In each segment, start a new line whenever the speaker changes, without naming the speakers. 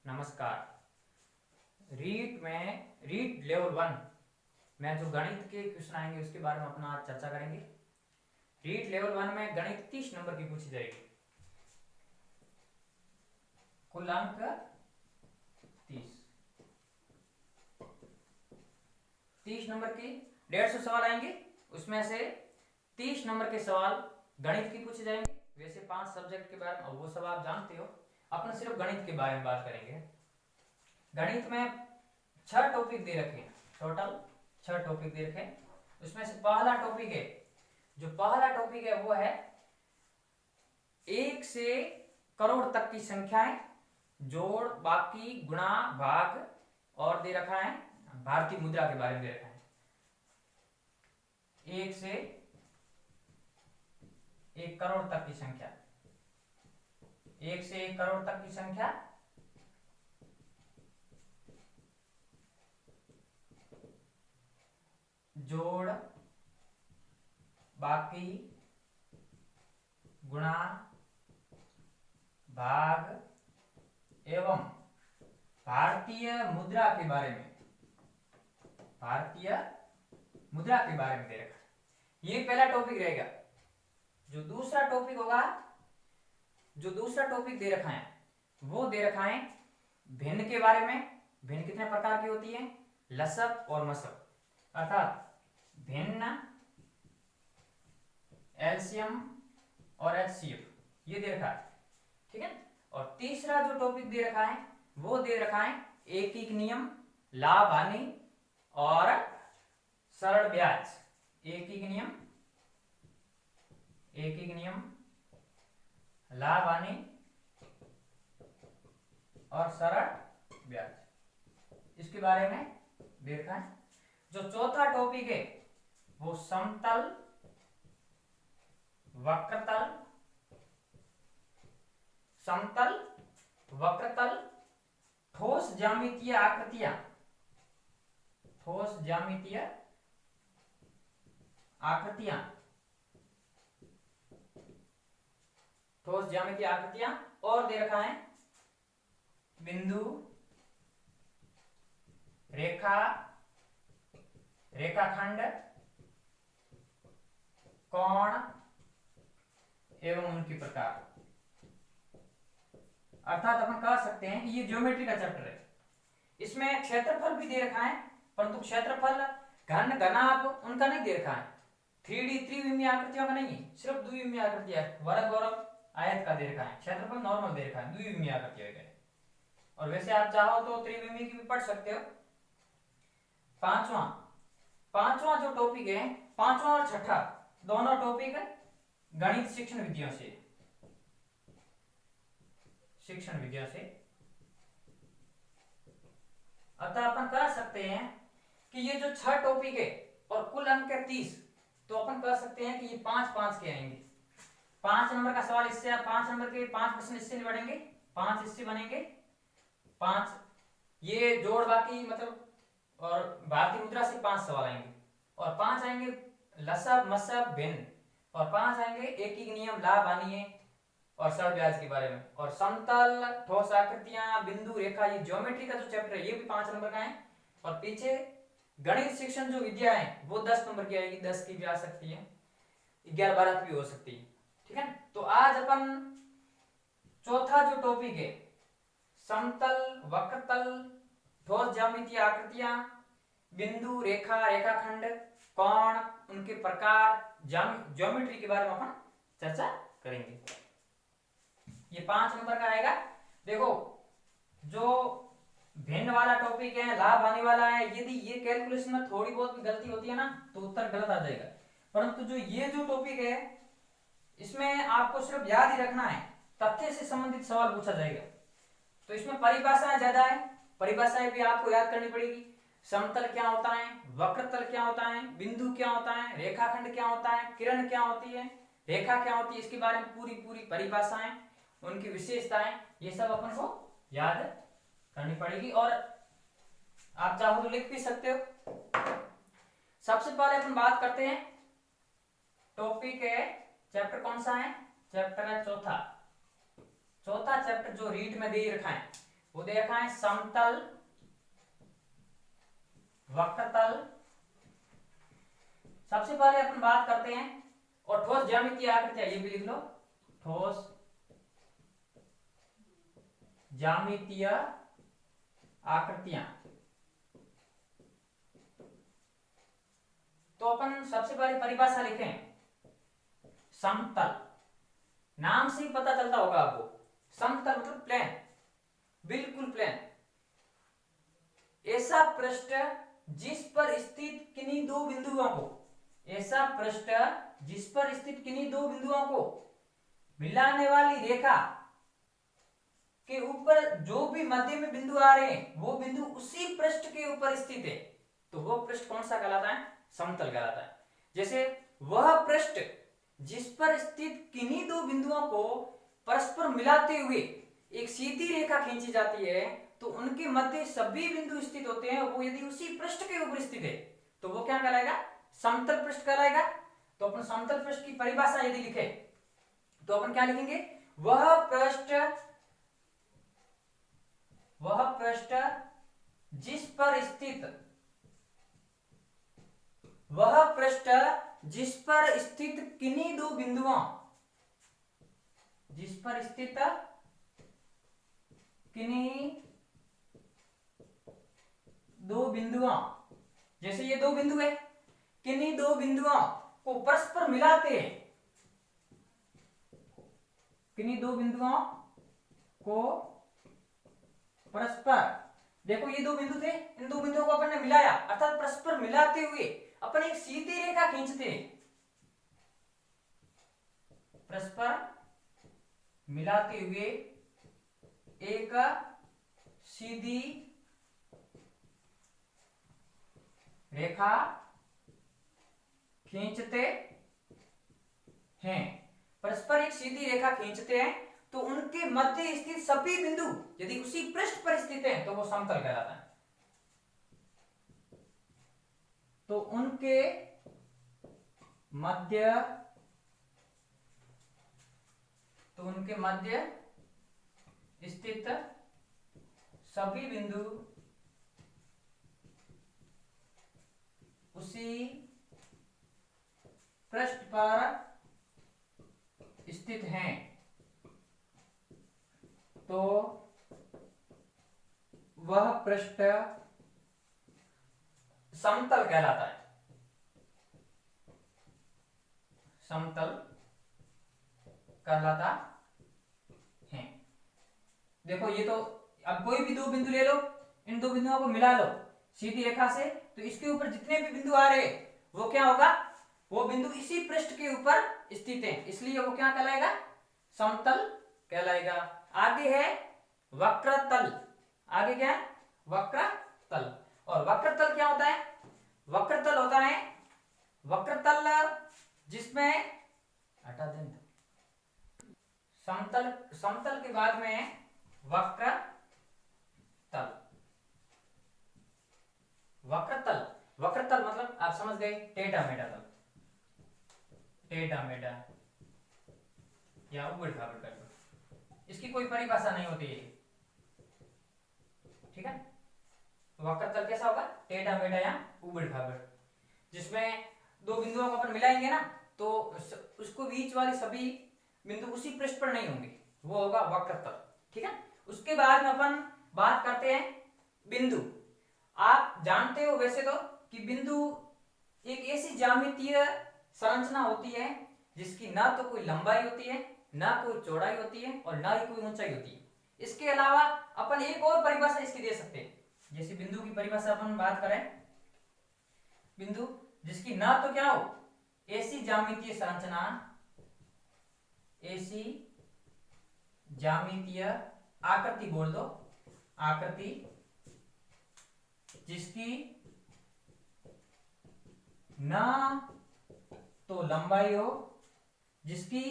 नमस्कार। रीट लेवल 1 में जो गणित के क्वेश्चन आएंगे उसके बारे में अपना आज चर्चा करेंगे। रीट लेवल 1 में गणित 30 नंबर की पूछी जाएगी। कुल अंक 30 नंबर की 150 सवाल आएंगे। उसमें से 30 नंबर के सवाल गणित की पूछे जाएंगे। वैसे 5 सब्जेक्ट के बारे में वो सब आप जानते हो, अपन सिर्फ गणित के बारे में बात करेंगे। गणित में 6 टॉपिक दे रखे हैं, टोटल 6 टॉपिक दे रखे हैं। उसमें से पहला टॉपिक है, जो पहला टॉपिक है वो है 1 से करोड़ तक की संख्याएं, जोड़, बाकी, गुणा, भाग, और दे रखा है भारतीय मुद्रा के बारे में दे रखा है। 1 से 1 करोड़ तक की संख्या, 1 से 1 करोड़ तक की संख्या, जोड़, बाकी, गुणा, भाग एवं भारतीय मुद्रा के बारे में, भारतीय मुद्रा के बारे में दे रखा है। ये पहला टॉपिक रहेगा। जो दूसरा टॉपिक होगा, जो दूसरा टॉपिक दे रखा है वो दे रखा है भिन्न के बारे में। भिन्न कितने प्रकार की होती है? लसक और मसक, अर्थात भिन्न, एलसीएम और एचसीएफ, ये दे रखा है। ठीक है। और तीसरा जो टॉपिक दे रखा है वो दे रखा है एकीक नियम, लाभ हानि और सरल ब्याज। एकीक नियम, लाभ हानि और सरल ब्याज, इसके बारे में दे रखा है। जो चौथा टॉपिक है वो समतल, वक्रतल, समतल, वक्रतल, ठोस ज्यामितीय आकृतियां, ठोस ज्यामितीय आकृतियां, ठोस ज्यामितीय आकृतियां, और दे रखा है बिंदु, रेखा, रेखाखंड, कोण एवं उनके प्रकार। अर्थात अपन कह सकते हैं कि ये ज्योमेट्री का चैप्टर है। इसमें क्षेत्रफल भी दे रखा है, परंतु क्षेत्रफल घन, घनाभ उनका नहीं दे रखा है। 3D त्रिविमीय आकृतियों का नहीं है, सिर्फ द्विविमीय आकृतियां, वर्ग और आयत का दे रखा है। क्षेत्रफल नॉर्मल दे रखा है, द्विविमीय आकृतियों का। और वैसे आप चाहो तो त्रिविमीय की भी पढ़ सकते हो। पांचवा जो टॉपिक है, पांचवा और छठा दोनों टॉपिक गणित शिक्षण विधियों से, शिक्षण विधियों से। अतः अपन कह सकते हैं कि ये जो 6 टॉपिक है और कुल अंक है 30, तो अपन कह सकते हैं कि ये 5-5 के आएंगे। 5 नंबर का सवाल इससे, 5 नंबर के 5 प्रश्न इससे निबड़ेंगे, 5 इससे बनेंगे, 5 ये जोड़, बाकी मतलब, और भारतीय मुद्रा से 5 सवाल आएंगे, और 5 आएंगे लसक, मसक, भिन्न, और 5 आएंगे एकीक नियम, लाभ हानि और सरल ब्याज के बारे में, और समतल, ठोस आकृतियां, बिंदु, रेखा, ये ज्योमेट्री का जो चैप्टर है ये भी 5 नंबर का है। और पीछे गणित शिक्षण जो विद्या है वो 10 नंबर की आएगी, 10 की भी आ सकती है, 11-12 की भी हो सकती है। ठीक है। तो आज अपन चौथा जो टॉपिक है, समतल, वक्रतल, ठोस ज्यामितीय आकृतियां, बिंदु, रेखा, रेखाखंड, कोण, उनके प्रकार, ज्योमेट्री के बारे में अपन चर्चा करेंगे। ये 5 नंबर का आएगा। देखो, जो भिन्न वाला टॉपिक है, लाभ आने वाला है, यदि ये कैलकुलेशन में थोड़ी बहुत गलती होती है ना तो उत्तर गलत आ जाएगा। परंतु जो ये जो टॉपिक है इसमें आपको सिर्फ याद ही रखना है, तथ्य से संबंधित सवाल पूछा जाएगा। तो इसमें परिभाषाएं ज्यादा है, परिभाषाएं भी आपको याद करनी पड़ेगी। समतल क्या होता है, वक्रतल क्या होता है, बिंदु क्या होता है, रेखाखंड क्या होता है, किरण क्या होती है, रेखा क्या होती है, इसके बारे में पूरी परिभाषाएं, उनकी विशेषताएं, ये सब अपन को याद करनी पड़ेगी। और आप चाहो तो लिख भी सकते हो। सबसे पहले अपन बात करते हैं, टॉपिक है, चैप्टर कौन सा है? चैप्टर है चौथा चैप्टर जो रीट में दे रखा है वो देखा है समतल, वक्रतल। सबसे पहले अपन बात करते हैं, और ठोस ज्यामितीय आकृतियां, ये भी लिख लो, ठोस ज्यामितीय आकृतियां। तो अपन सबसे पहले परिभाषा लिखें, समतल। नाम से ही पता चलता होगा आपको, समतल मतलब प्लेन, बिल्कुल प्लेन। ऐसा पृष्ठ जिस पर स्थित किन्हीं दो बिंदुओं को, ऐसा पृष्ठ जिस पर स्थित किन्हीं दो बिंदुओं को मिलाने वाली रेखा के ऊपर जो भी मध्य में बिंदु आ रहे हैं, वो बिंदु उसी पृष्ठ के ऊपर स्थित है, तो वो पृष्ठ कौन सा कहलाता है? समतल कहलाता है। जैसे वह पृष्ठ जिस पर स्थित किन्हीं दो बिंदुओं को परस्पर मिलाते हुए एक सीधी रेखा खींची जाती है, तो उनके मध्य सभी बिंदु स्थित होते हैं, वो यदि उसी पृष्ठ के ऊपर स्थित है, तो वो क्या कहलाएगा? समतल पृष्ठ कहलाएगा। तो अपन समतल पृष्ठ की परिभाषा यदि लिखे तो अपन क्या लिखेंगे? वह पृष्ठ जिस पर स्थित, वह पृष्ठ जिस पर स्थित किन्हीं दो बिंदुओं, जिस पर स्थित किन्हीं दो बिंदुओं, जैसे ये दो बिंदु है, किन्हीं दो बिंदुओं को परस्पर मिलाते हैं, किन्हीं दो बिंदुओं को परस्पर, देखो ये दो बिंदु थे, इन दो बिंदुओं को अपन ने मिलाया, अर्थात परस्पर मिलाते हुए अपन एक सीधी रेखा खींचते हैं, परस्पर मिलाते हुए एक सीधी रेखा खींचते हैं, परस्पर एक सीधी रेखा खींचते हैं, तो उनके मध्य स्थित सभी बिंदु यदि उसी पृष्ठ पर स्थित हैं, तो वो समतल कहलाता है। तो उनके मध्य स्थित सभी बिंदु उसी पृष्ठ पर स्थित हैं, तो वह पृष्ठ समतल कहलाता है, समतल कहलाता है। देखो ये तो, अब कोई भी दो बिंदु ले लो, इन दो बिंदुओं को मिला लो सीधी रेखा से, तो इसके ऊपर जितने भी बिंदु आ रहे वो क्या होगा? वो बिंदु इसी पृष्ठ के ऊपर स्थित है, इसलिए वो क्या कहलाएगा? समतल कहलाएगा। आगे है वक्रतल। आगे क्या है? वक्रतल। और वक्रतल क्या होता है? वक्रतल होता है, वक्रतल जिसमें, हटा दें, समतल, समतल के बाद में वक्रतल। वक्रतल, वक्रतल मतलब आप समझ गए, टेढ़ा मेढ़ा तल, टेढ़ा मेढ़ा या उबड़ खाबड़ कर दो, इसकी कोई परिभाषा नहीं होती है, ठीक है। वक्रतल कैसा होगा? टेढ़ा मेढ़ा या उबड़ खाबड़, जिसमें दो बिंदुओं को अपन मिलाएंगे ना, तो उसको बीच वाले सभी बिंदु उसी पृष्ठ पर नहीं होंगे, वो होगा वक्रतल, ठीक है। उसके बाद में अपन बात करते हैं बिंदु। आप जानते हो वैसे तो कि बिंदु एक ऐसी ज्यामितीय संरचना होती है जिसकी ना तो कोई लंबाई होती है, ना कोई चौड़ाई होती है, और ना ही कोई ऊंचाई होती है। इसके अलावा अपन एक और परिभाषा इसकी दे सकते हैं, जैसे बिंदु की परिभाषा अपन बात करें, बिंदु जिसकी ना तो क्या हो, ऐसी ज्यामितीय संरचना, ऐसी ज्यामितीय आकृति बोल दो, आकृति जिसकी ना तो लंबाई हो, जिसकी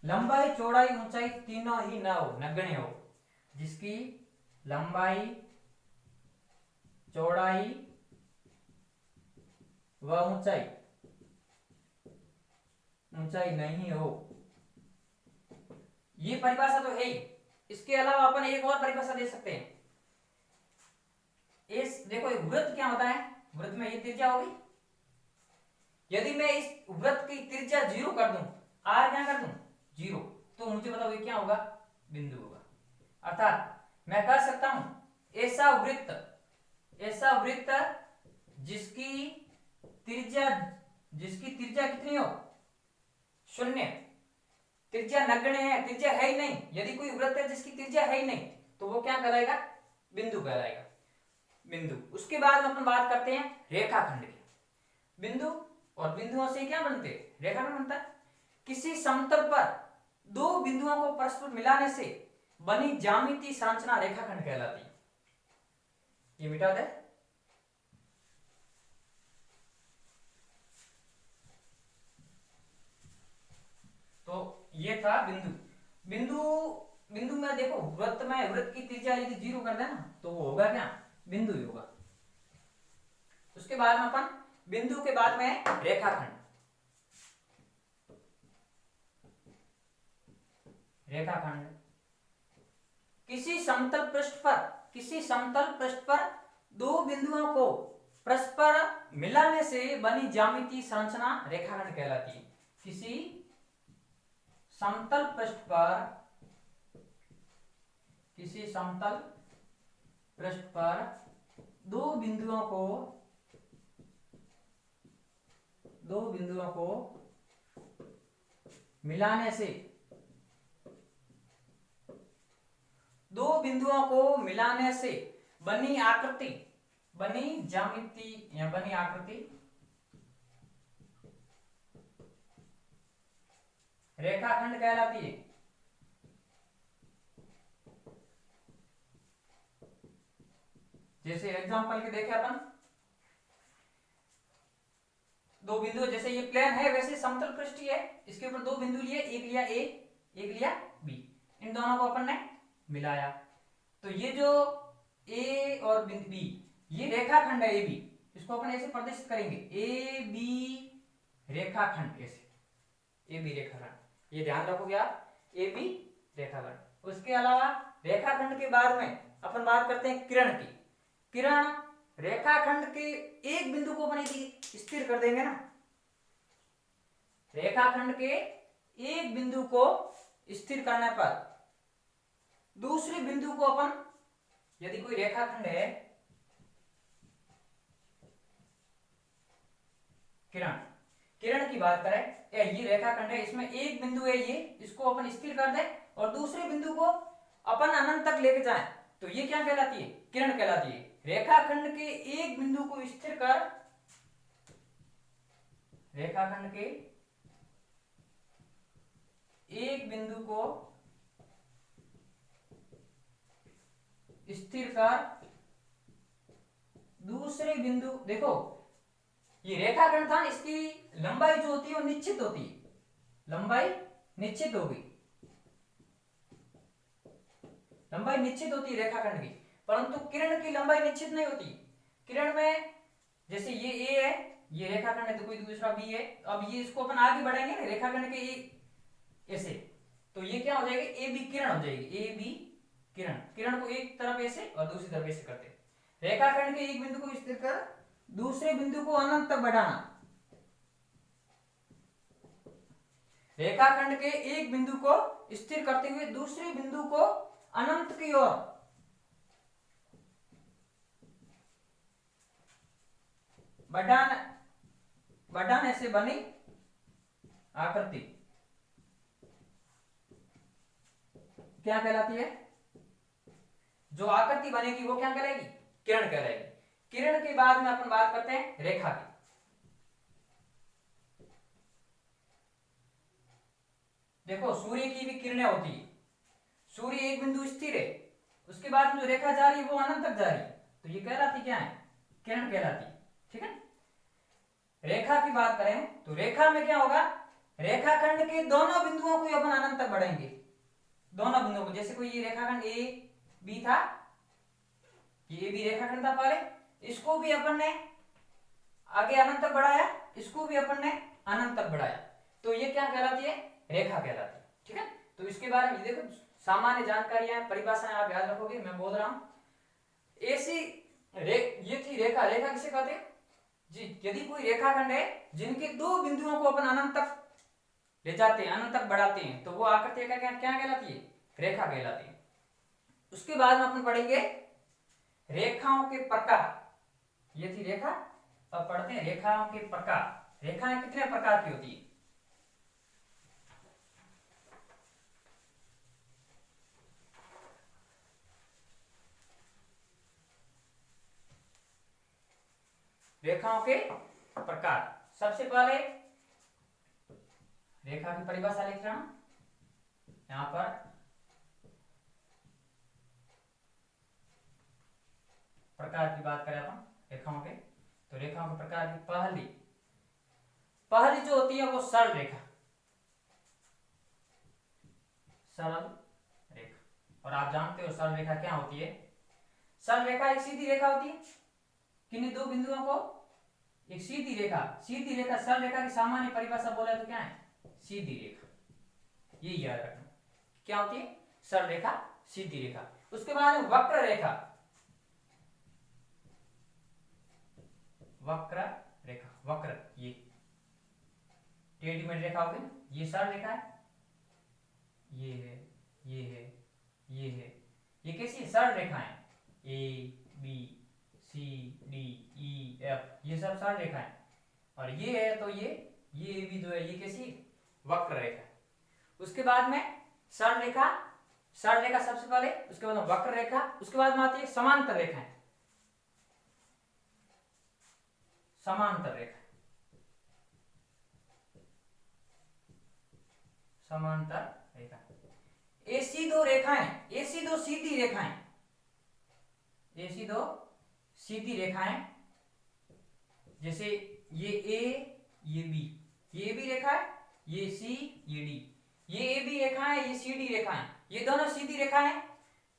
लंबाई चौड़ाई ऊंचाई तीनों ही ना हो, नगण्य हो, जिसकी लंबाई चौड़ाई व ऊंचाई नहीं हो। ये परिभाषा तो है ही, इसके अलावा अपन एक और परिभाषा दे सकते हैं, इस देखो एक वृत्त क्या होता है, वृत्त में ये त्रिज्या होगी। यदि मैं इस वृत्त की त्रिज्या 0 कर दूं, आर क्या कर दूं 0, तो मुझे बताओ ये क्या होगा, बिंदु होगा। अर्थात मैं कह सकता हूं ऐसा वृत्त जिसकी त्रिज्या कितनी हो, 0, त्रिज्या नगण्य है, त्रिज्या है ही नहीं। यदि कोई वृत्त है जिसकी त्रिज्या है ही नहीं तो वो क्या कहलाएगा, बिंदु कहलाएगा, बिंदु। उसके बाद अपन बात करते हैं रेखाखंड की। बिंदु और बिंदुओं से क्या बनते हैं, रेखाखंड बनता है। किसी समतल पर दो बिंदुओं को परस्पर मिलाने से बनी ज्यामितीय संरचना रेखाखंड कहलाती है। ये मिटा दे। तो ये था बिंदु में देखो वृत्त की त्रिज्या यदि 0 कर देना तो वो होगा क्या, बिंदु ही होगा। उसके बाद में अपन बिंदु के बाद में रेखाखंड। किसी समतल पृष्ठ पर दो बिंदुओं को परस्पर मिलाने से बनी ज्यामितीय संरचना रेखाखंड कहलाती है। किसी समतल पृष्ठ पर दो बिंदुओं को मिलाने से बनी आकृति रेखाखंड कहलाती है। जैसे एग्जांपल के देखे अपन, दो बिंदु, जैसे ये प्लेन है वैसे समतल पृष्ठ है, इसके ऊपर दो बिंदु लिए, एक लिया ए एक लिया बी, इन दोनों को अपन ने मिलाया, तो ये जो ए और बी ये रेखाखंड है ए बी, इसको अपन ऐसे प्रदर्शित करेंगे ए बी रेखाखंड, ऐसे ए बी रेखाखंड, ये ध्यान रखोगे आप, ए बी रेखाखंड। उसके अलावा रेखाखंड के बाद में अपन बात करते हैं किरण की। किरण रेखाखंड के एक बिंदु को अपन स्थिर कर देंगे ना, रेखाखंड के एक बिंदु को स्थिर करने पर दूसरे बिंदु को अपन, यदि कोई रेखाखंड है किरण की बात करें, ये रेखाखंड है, इसमें एक बिंदु है ये, इसको अपन स्थिर कर दें और दूसरे बिंदु को अपन अनंत तक लेके जाएं, तो ये क्या कहलाती है, किरण कहलाती है। रेखाखंड के एक बिंदु को स्थिर कर, रेखाखंड के एक बिंदु को स्थिर कर दूसरे बिंदु, देखो ये रेखाखंड था, इसकी लंबाई जो होती है वो निश्चित होती है, लंबाई निश्चित होगी, लंबाई निश्चित होती है रेखाखंड की, परंतु किरण की लंबाई निश्चित नहीं होती। किरण में जैसे ये ए है, ये रेखाखंड है, तो कोई दूसरा बी है, अब ये इसको अपन आगे बढ़ाएंगे ना रेखाखंड के ऐसे, तो ये क्या हो जाएगी, ए बी किरण हो जाएगी, ए बी किरण को एक तरफ ऐसे और दूसरी तरफ ऐसे करते हैं। रेखाखंड के एक बिंदु को स्थिर कर दूसरे बिंदु को अनंत तक बढ़ाना, रेखाखंड के एक बिंदु को स्थिर करते हुए दूसरे बिंदु को अनंत की ओर बढ़ाने से बनी आकृति क्या कहलाती है, जो आकृति बनेगी वो क्या कहलाएगी, किरण कहलाएगी। किरण के बाद में अपन बात करते हैं रेखा की। देखो सूर्य की भी किरणें होती है, सूर्य एक बिंदु स्थिर है, उसके बाद में जो रेखा जा रही है वो अनंत तक जा रही है, तो ये कहलाती क्या है, किरण कहलाती है। ठीक है, रेखा की बात करें तो रेखा में क्या होगा, रेखाखंड के दोनों बिंदुओं को अपन अनंत तक बढ़ाएंगे, दोनों बिंदुओं को, जैसे कोई ये रेखाखंड ए बी था, ये भी रेखाखंड था पहले, इसको भी अपन ने आगे अनंत तक बढ़ाया, इसको भी अपन ने अनंत तक बढ़ाया, तो ये क्या कहलाती है, रेखा कहलाती है। ठीक है, तो इसके बारे में देखो सामान्य जानकारियां परिभाषाएं आप याद रखोगे, मैं बोल रहा हूं ऐसी ये थी रेखा। रेखा किसे कहते हैं जी? यदि कोई रेखाखंड है जिनके दो बिंदुओं को अपन अनंत तक ले जाते हैं, अनंत तक बढ़ाते हैं, तो वो आकृति क्या क्या कहलाती है? रेखा कहलाती है। उसके बाद में अपन पढ़ेंगे रेखाओं के प्रकार। ये थी रेखा। अब पढ़ते हैं रेखाओं के प्रकार। रेखाएं कितने प्रकार की होती है? रेखाओं के प्रकार। सबसे पहले रेखा की परिभाषा लिख रहा हूं यहां पर। प्रकार की बात करें अपन रेखाओं के, तो रेखाओं के प्रकार की पहली जो होती है वो सरल रेखा। सरल रेखा। और आप जानते हो सरल रेखा क्या होती है? सरल रेखा एक सीधी रेखा होती है, किन्हीं दो बिंदुओं को एक सीधी रेखा। सीधी रेखा सरल रेखा की सामान्य परिभाषा बोले तो क्या है? सीधी रेखा। ये याद रखना। क्या होती है? सरल रेखा, सीधी रेखा। उसके बाद वक्र रेखा। वक्र रेखा, वक्र ये टेढ़ी मेढ़ी रेखा होगी, ये सरल रेखा है। ये है, ये है, ये है, ये कैसी है? सरल रेखा है। A B C D E F, ये सब सरल रेखा है। और ये है तो ये भी जो है ये कैसी? वक्र रेखा। उसके बाद में सरल रेखा, सरल रेखा सबसे पहले, उसके बाद वक्र रेखा, उसके बाद में आती है समांतर रेखा। समांतर रेखा, समांतर रेखा। ऐसी दो रेखाएं, ऐसी दो सीधी रेखाएं, ऐसी दो सीधी रेखाएं, जैसे ये ए ये बी, ये बी रेखा है, ये सी ये डी, ये ए बी रेखा है, ये सी डी रेखा है, ये दोनों सीधी रेखा है।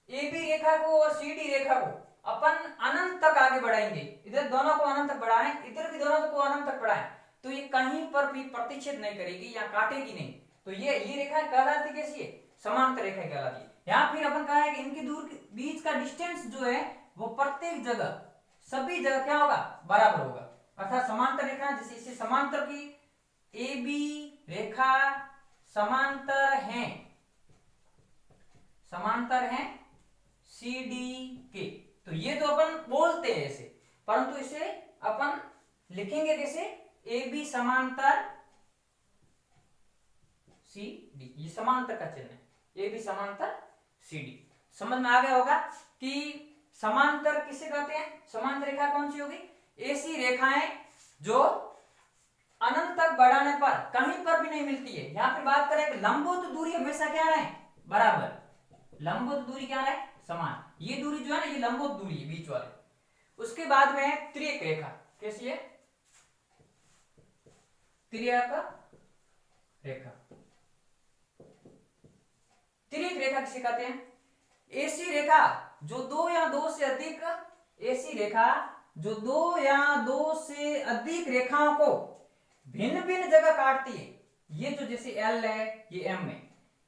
ए बी रेखा को और सी डी रेखा को अपन अनंत तक आगे बढ़ाएंगे। इधर दोनों को अनंत तक बढ़ाएं, इधर भी दोनों को अनंत तक बढ़ाएं, तो ये कहीं पर भी प्रतिच्छेद नहीं करेगी या काटेगी नहीं। तो ये रेखा कहलाती कैसी है? समांतर रेखा कहलाती है। यहाँ फिर अपन कहा है कि इनकी दूर बीच का डिस्टेंस जो है वो प्रत्येक जगह, सभी जगह क्या होगा? बराबर होगा। अर्थात समांतर रेखा, जैसे इसे समांतर की ए बी रेखा समांतर है, समांतर है सी डी के। तो ये तो अपन बोलते हैं ऐसे, परंतु इसे अपन लिखेंगे कैसे? ए बी समांतर सी डी, ये समांतर का चिन्ह है, ए बी समांतर सी डी। समझ में आ गया होगा कि समांतर किसे कहते हैं? समांतर रेखा कौन सी होगी? ऐसी रेखाएं जो अनंत तक बढ़ाने पर कहीं पर भी नहीं मिलती है। यहां पे बात करें कि लंबवत दूरी हमेशा क्या रहे? बराबर। लंबवत दूरी क्या रहे? समान। ये दूरी जो है ना, ये लंबवत दूरी है बीच वाले। उसके बाद में है तिर्यक रेखा। कैसी है? तिर्यक रेखा। तिर्यक रेखा किसे कहते हैं? ऐसी रेखा जो दो या दो से अधिक, ऐसी रेखा जो दो या दो से अधिक रेखाओं को भिन्न भिन्न जगह काटती है। ये जो जैसे एल है, ये एम है,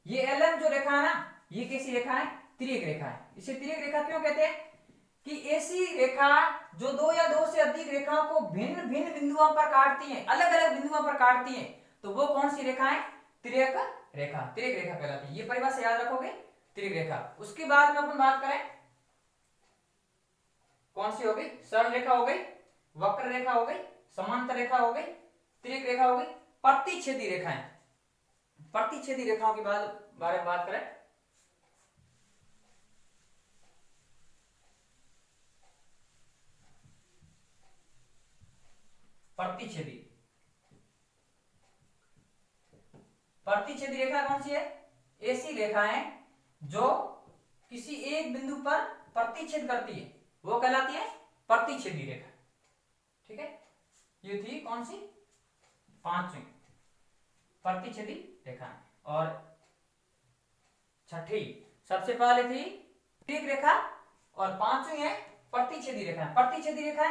ये एल एम जो रेखा है ना, ये कैसी रेखा है? तिर्यक रेखा है। इसे तिर्यक रेखा क्यों कहते हैं? कि ऐसी रेखा जो दो या दो से अधिक रेखाओं को भिन्न भिन्न बिंदुओं पर काटती है, अलग अलग बिंदुओं पर काटती है, तो वो कौन सी रेखा है? तिर्यक रेखा। तिर्यक रेखा कहलाती है। ये परिभाषा याद रखोगे, तिर्यक रेखा। उसके बाद में अपन बात करें कौन सी हो गई? सरल रेखा हो गई, वक्र रेखा हो गई, समांतर रेखा हो गई, तिर्यक रेखा हो गई, प्रतिच्छेदी रेखाएं। प्रतिच्छेदी रेखाओं के बारे में बात करें, प्रतिच्छेदी, प्रतिच्छेदी रेखा कौन सी है? ऐसी रेखाएं जो किसी एक बिंदु पर प्रतिच्छेद करती है, वो कहलाती है प्रतिच्छेदी रेखा। ठीक है, ये थी कौन सी? पांचवी प्रतिच्छेदी रेखा। और छठी सबसे पहले थी तिर्यक रेखा, और पांचवी है प्रतिच्छेदी रेखा। प्रतिच्छेदी रेखा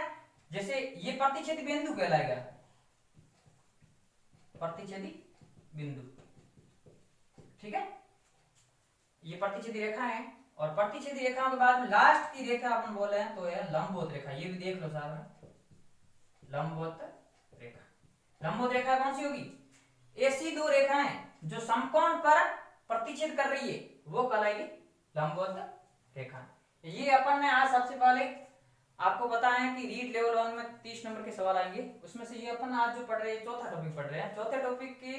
जैसे ये प्रतिच्छेदी बिंदु कहलाएगा, प्रतिच्छेदी बिंदु। ठीक है, ये प्रतिच्छेदी रेखा है। और प्रतिच्छेदी रेखाओं के बाद में लास्ट की रेखा अपन बोले हैं तो है लंबवत रेखा। ये भी देख लो साहब, लंबवत रेखा। लंबवत रेखा कौन सी होगी? ऐसी दो रेखाएं जो समकोण पर प्रतिच्छेद कर रही है वो कहलाएगी लंबवत रेखा। ये अपन ने आज सबसे पहले आपको बताया कि रीड लेवल 1 में 30 नंबर के सवाल आएंगे, उसमें से ये अपन आज जो पढ़ रहे हैं चौथा टॉपिक पढ़ रहे हैं, चौथे टॉपिक के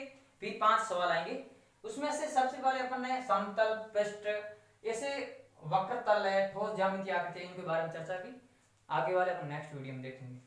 भी 5 सवाल आएंगे। उसमें से सबसे पहले अपन ने समतल, पृष्ठ, ऐसे वक्र तल है, ठोस ज्यामितीय आकृति, इनके बारे में चर्चा की। आगे वाले अपन नेक्स्ट वीडियो में देखेंगे।